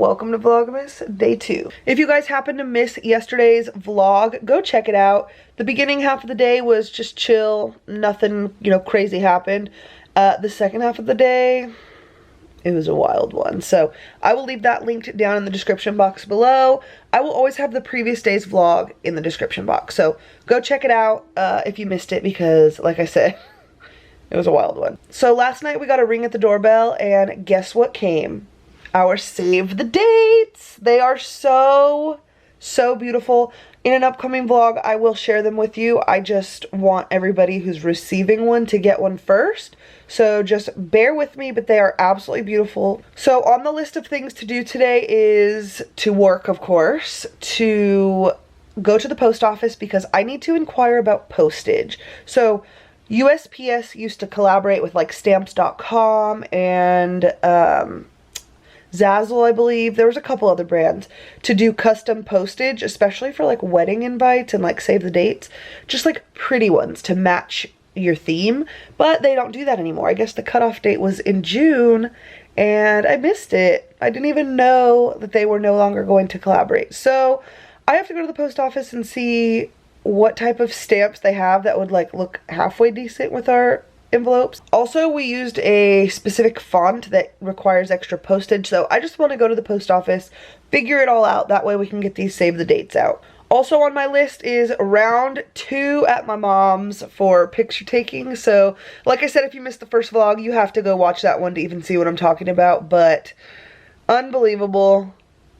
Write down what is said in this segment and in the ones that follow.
welcome to Vlogmas day 2. If you guys happen to miss yesterday's vlog, go check it out. The beginning half of the day was just chill, nothing, crazy happened. The second half of the day, it was a wild one. So I will leave that linked down in the description box below. I will always have the previous day's vlog in the description box. So go check it out if you missed it, because like I said, it was a wild one. So last night we got a ring at the doorbell, and guess what came? Our save the dates. They are so beautiful. In an upcoming vlog, I will share them with you. I just want everybody who's receiving one to get one first. So just bear with me, but they are absolutely beautiful. So on the list of things to do today is to work, of course, to go to the post office because I need to inquire about postage. So USPS used to collaborate with like stamps.com and Zazzle, I believe. There was a couple other brands to do custom postage, especially for like wedding invites and like save the dates. Just like pretty ones to match your theme, but they don't do that anymore. I guess the cutoff date was in June and I missed it. I didn't even know that they were no longer going to collaborate. So I have to go to the post office and see what type of stamps they have that would like look halfway decent with our envelopes. Also, we used a specific font that requires extra postage, so I just want to go to the post office, figure it all out, that way we can get these save the dates out. Also on my list is round 2 at my mom's for picture taking. So like I said, if you missed the first vlog, you have to go watch that one to even see what I'm talking about, but unbelievable.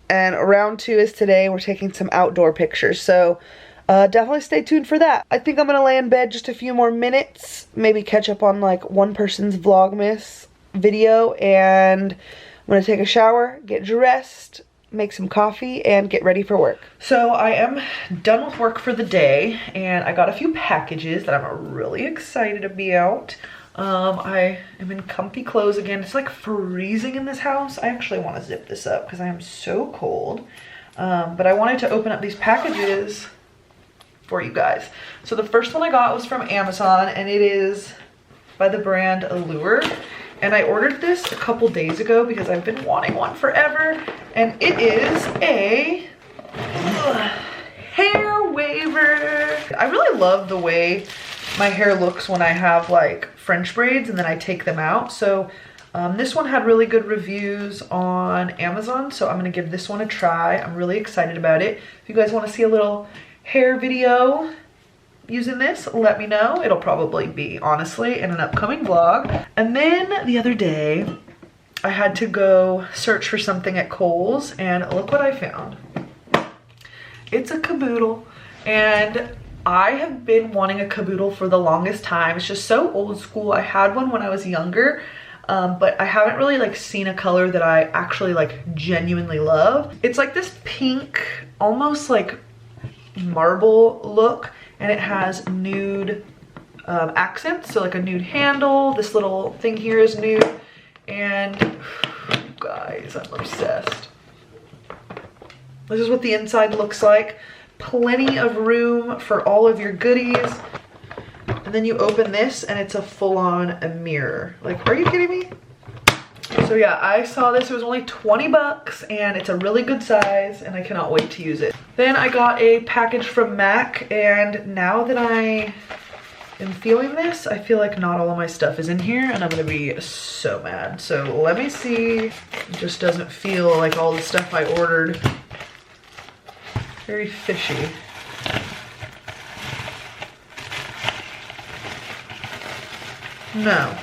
And round 2 is today. We're taking some outdoor pictures, so definitely stay tuned for that. I think I'm gonna lay in bed just a few more minutes, maybe catch up on like one person's Vlogmas video, and I'm gonna take a shower, get dressed, make some coffee, and get ready for work. So I am done with work for the day, and I got a few packages that I'm really excited about. I am in comfy clothes again. It's like freezing in this house. I actually want to zip this up because I am so cold. But I wanted to open up these packages for you guys. So the first one I got was from Amazon, and it is by the brand Allure, and I ordered this a couple days ago because I've been wanting one forever, and it is a hair waver. I really love the way my hair looks when I have like French braids and then I take them out. So this one had really good reviews on Amazon, so I'm gonna give this one a try. I'm really excited about it. If you guys want to see a little hair video using this, let me know. It'll probably be, honestly, in an upcoming vlog. And then the other day, I had to go search for something at Kohl's, and look what I found. It's a caboodle, and I have been wanting a caboodle for the longest time. It's just so old school. I had one when I was younger, but I haven't really like seen a color that I actually like genuinely love. It's like this pink, almost like marble look, and it has nude accents, so like a nude handle. This little thing here is nude, and guys, I'm obsessed. This is what the inside looks like. Plenty of room for all of your goodies. And then you open this and it's a full-on mirror. Like, are you kidding me? So yeah, I saw this. It was only 20 bucks and it's a really good size, and I cannot wait to use it. Then I got a package from MAC, and now that I am feeling this, I feel like not all of my stuff is in here, and I'm gonna be so mad. So let me see. It just doesn't feel like all the stuff I ordered. Very fishy. No,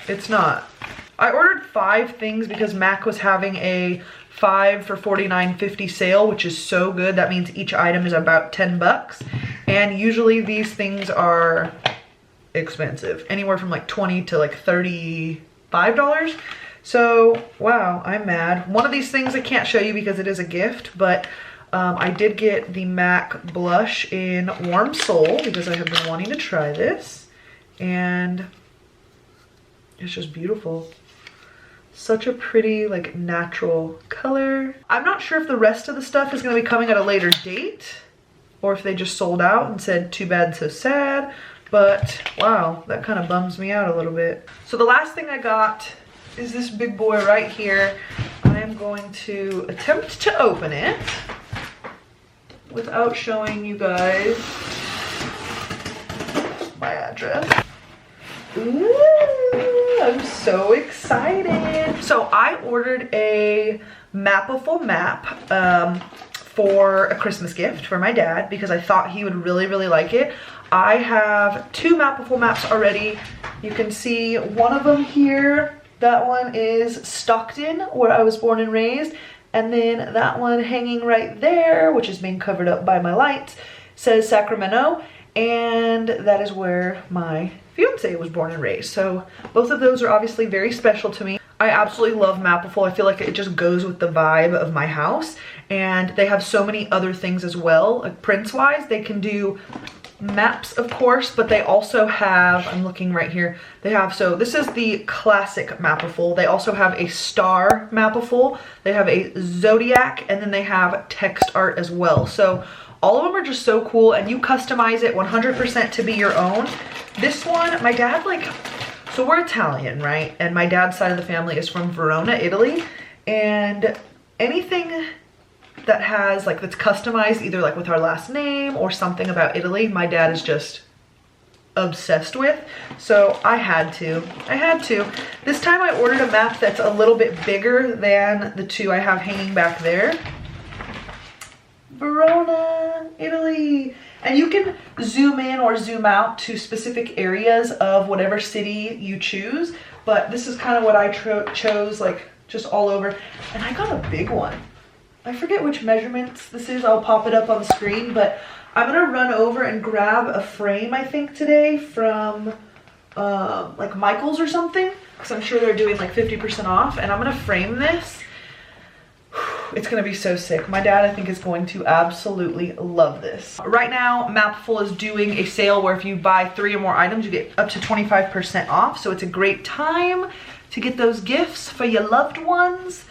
it's not. I ordered 5 things because MAC was having a 5 for $49.50 sale, which is so good. That means each item is about 10 bucks. And usually these things are expensive, anywhere from like $20 to like $35. So, wow, I'm mad. One of these things I can't show you because it is a gift, but I did get the MAC blush in Warm Soul because I have been wanting to try this, and it's just beautiful. Such a pretty, like, natural color. I'm not sure if the rest of the stuff is going to be coming at a later date, or if they just sold out and said too bad so sad, but wow, that kind of bums me out a little bit. So the last thing I got is this big boy right here. I I am going to attempt to open it without showing you guys my address. Ooh, I'm so excited. So I ordered a Mapiful map for a Christmas gift for my dad because I thought he would really, really like it. I have 2 Mapiful maps already. You can see one of them here. That one is Stockton, where I was born and raised. And then that one hanging right there, which is being covered up by my lights, says Sacramento. And that is where my fiance was born and raised. So both of those are obviously very special to me. I absolutely love Mapiful. I feel like it just goes with the vibe of my house. And they have so many other things as well. Like prints-wise, they can do maps, of course, but they also have, I'm looking right here, they have, so this is the classic Mapiful. They also have a star Mapiful. They have a zodiac, and then they have text art as well. So all of them are just so cool, and you customize it 100% to be your own. This one, my dad, like, so we're Italian, right? And my dad's side of the family is from Verona, Italy. And anything that has, like, that's customized either like with our last name or something about Italy, my dad is just obsessed with. So I had to. This time I ordered a map that's a little bit bigger than the 2 I have hanging back there. Verona, Italy. And you can zoom in or zoom out to specific areas of whatever city you choose. But this is kind of what I chose, like just all over. And I got a big one. I forget which measurements this is. I'll pop it up on the screen, but I'm gonna run over and grab a frame, I think today, from like Michael's or something, because I'm sure they're doing like 50% off, and I'm gonna frame this. It's gonna be so sick. My dad, I think, is going to absolutely love this. Right now, Mapiful is doing a sale where if you buy 3 or more items, you get up to 25% off. So it's a great time to get those gifts for your loved ones.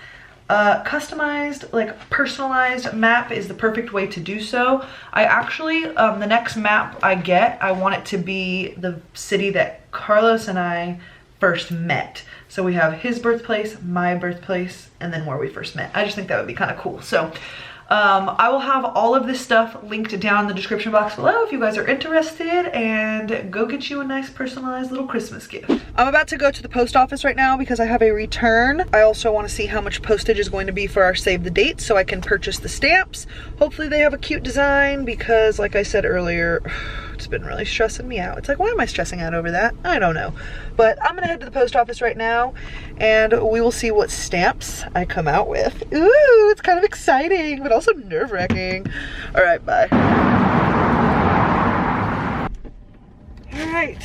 Customized, like personalized map is the perfect way to do so. I actually, the next map I get, I want it to be the city that Carlos and I first met. So we have his birthplace, my birthplace, and then where we first met. I just think that would be kind of cool. So I will have all of this stuff linked down in the description box below if you guys are interested, and go get you a nice personalized little Christmas gift. I'm about to go to the post office right now because I have a return. I also want to see how much postage is going to be for our save the date so I can purchase the stamps. Hopefully they have a cute design because, like I said earlier, it's been really stressing me out. It's like, why am I stressing out over that? I don't know. But I'm gonna head to the post office right now and we will see what stamps I come out with. Ooh, it's kind of exciting, but also nerve-wracking. All right, bye. All right.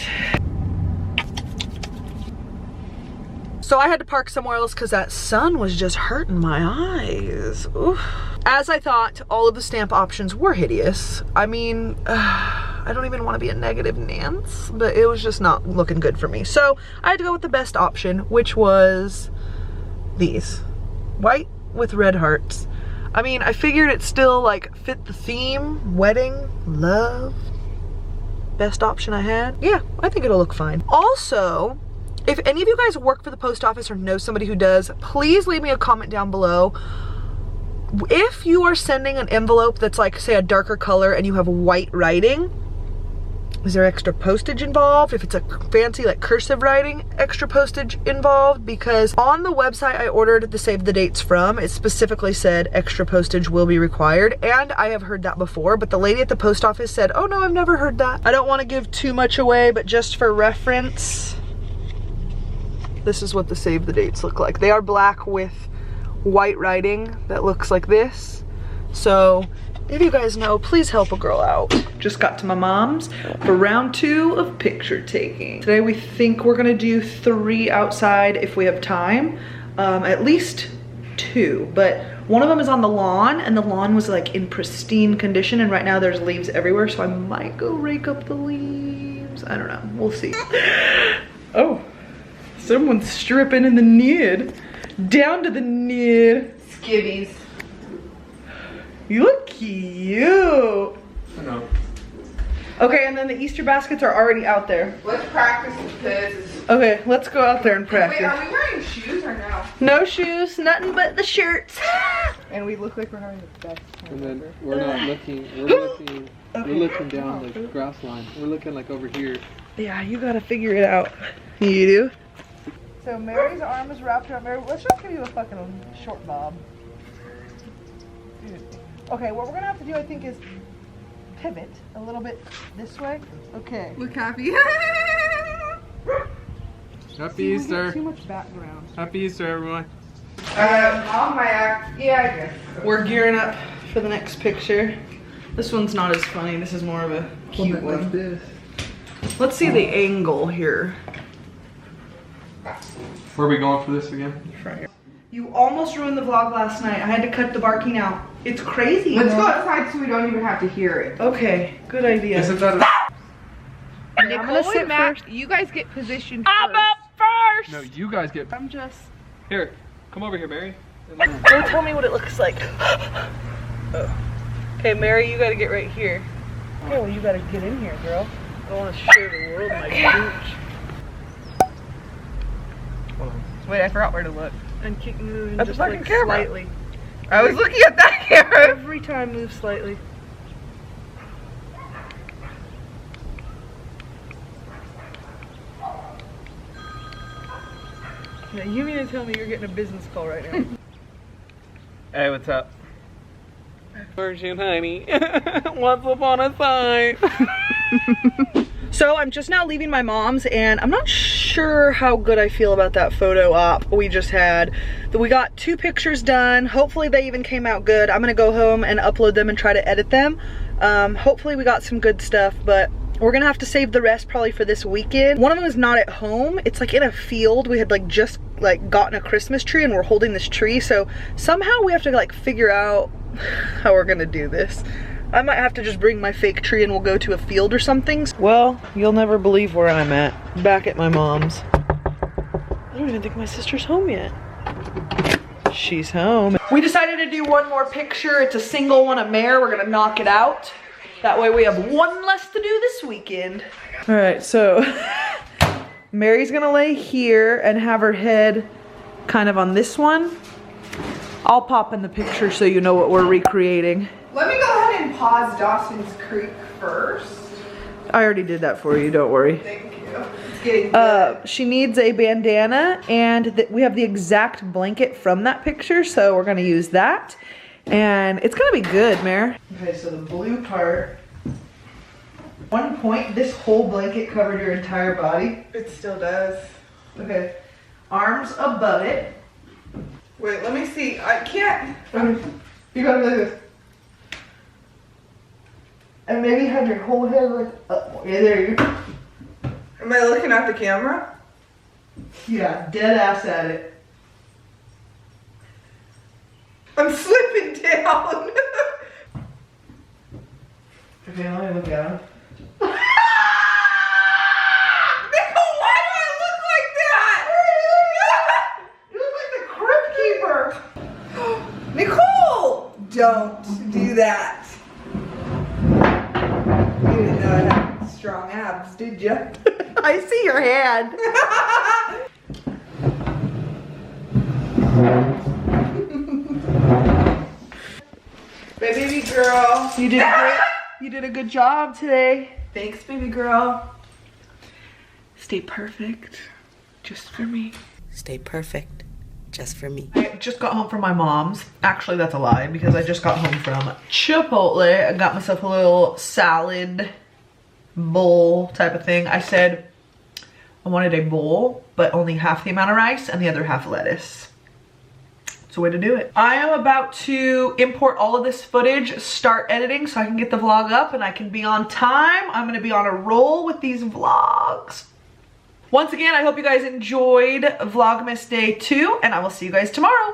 So I had to park somewhere else because that sun was just hurting my eyes. Oof. As I thought, all of the stamp options were hideous. I mean, I don't even want to be a negative Nance, but it was just not looking good for me. So I had to go with the best option, which was these. White with red hearts. I mean, I figured it still like fit the theme, wedding, love. Best option I had. Yeah, I think it'll look fine. Also, if any of you guys work for the post office or know somebody who does, please leave me a comment down below. If you are sending an envelope that's like, say, a darker color and you have white writing, is there extra postage involved? If it's a fancy like cursive writing, extra postage involved? Because on the website I ordered the save the dates from, it specifically said extra postage will be required, and I have heard that before, but the lady at the post office said, oh no, I've never heard that. I don't want to give too much away, but just for reference, this is what the save the dates look like. They are black with white writing that looks like this. So if you guys know, please help a girl out. Just got to my mom's for round 2 of picture taking. Today we think we're gonna do 3 outside if we have time. At least 2, but one of them is on the lawn, and the lawn was like in pristine condition, and right now there's leaves everywhere, so I might go rake up the leaves. I don't know, we'll see. Oh, someone's stripping in the nude. Down to the nude. Skivvies. You look cute. I know. Okay, and then the Easter baskets are already out there. Let's practice because Okay, let's go out there and practice. Wait, are we wearing shoes or no? No shoes, nothing but the shirts. And we look like we're having the best time. And then we're not looking, we're looking down the grass line. We're looking like over here. Yeah, you gotta figure it out. You do? So Mary's arm is wrapped around Mary. Let's just give you a fucking short bob. Dude. Okay, what we're gonna have to do, I think, is pivot a little bit this way. Okay. Look happy. Happy Easter. Too much background. Happy Easter, everyone. On my act. Yeah, I guess. We're gearing up for the next picture. This one's not as funny. This is more of a cute one. Like this. Let's see the angle here. Where are we going for this again? You almost ruined the vlog last night. I had to cut the barking out. It's crazy. Let's go outside so we don't even have to hear it. Okay, good idea. Isn't that I'm gonna sit first. You guys get positioned I'm up first! No, you guys get... I'm just... Here, come over here, Mary. Don't tell me what it looks like. Okay, Mary, you gotta get right here. Okay, well, you gotta get in here, girl. I wanna show the world my gooch. Wait, I forgot where to look. And keep moving At the just fucking like camera. slightly. I was looking at that camera. Every time move slightly. Yeah, you mean to tell me you're getting a business call right now? Hey, what's up? Virgin honey. Once upon a time. So I'm just now leaving my mom's and I'm not sure how good I feel about that photo op we just had. We got 2 pictures done. Hopefully they even came out good. I'm gonna go home and upload them and try to edit them. Hopefully we got some good stuff, but we're gonna have to save the rest probably for this weekend. One of them is not at home. It's like in a field. We had like just like gotten a Christmas tree and we're holding this tree. So somehow we have to like figure out how we're gonna do this. I might have to just bring my fake tree and we'll go to a field or something. Well, you'll never believe where I'm at. Back at my mom's. I don't even think my sister's home yet. She's home. We decided to do one more picture. It's a single one of Mare. We're gonna knock it out. That way we have one less to do this weekend. All right, so Mary's gonna lay here and have her head kind of on this one. I'll pop in the picture so you know what we're recreating. Let me go ahead and pause Dawson's Creek first. I already did that for you, don't worry. Thank you. It's getting good. She needs a bandana and we have the exact blanket from that picture, so we're gonna use that. And it's gonna be good, Mare. Okay, so the blue part. One point, this whole blanket covered your entire body. It still does. Okay, arms above it. Wait, let me see. I can't. You gotta do this. And maybe have your whole head like up. Yeah, there you go. Am I looking at the camera? Yeah, dead ass at it. I'm slipping down. Okay, let me look at him. Nicole, why do I look like that? You look like the Crypt Keeper. Nicole, don't do that. You didn't know I had strong abs, did you? I see your hand. Baby girl. You did great. You did a good job today. Thanks, baby girl. Stay perfect, just for me. Stay perfect, just for me. I just got home from my mom's. Actually, that's a lie because I just got home from Chipotle. I got myself a little salad bowl type of thing. I said I wanted a bowl, but only half the amount of rice and the other half lettuce. It's a way to do it. I am about to import all of this footage, start editing so I can get the vlog up and I can be on time. I'm gonna be on a roll with these vlogs. Once again, I hope you guys enjoyed Vlogmas Day 2 and I will see you guys tomorrow.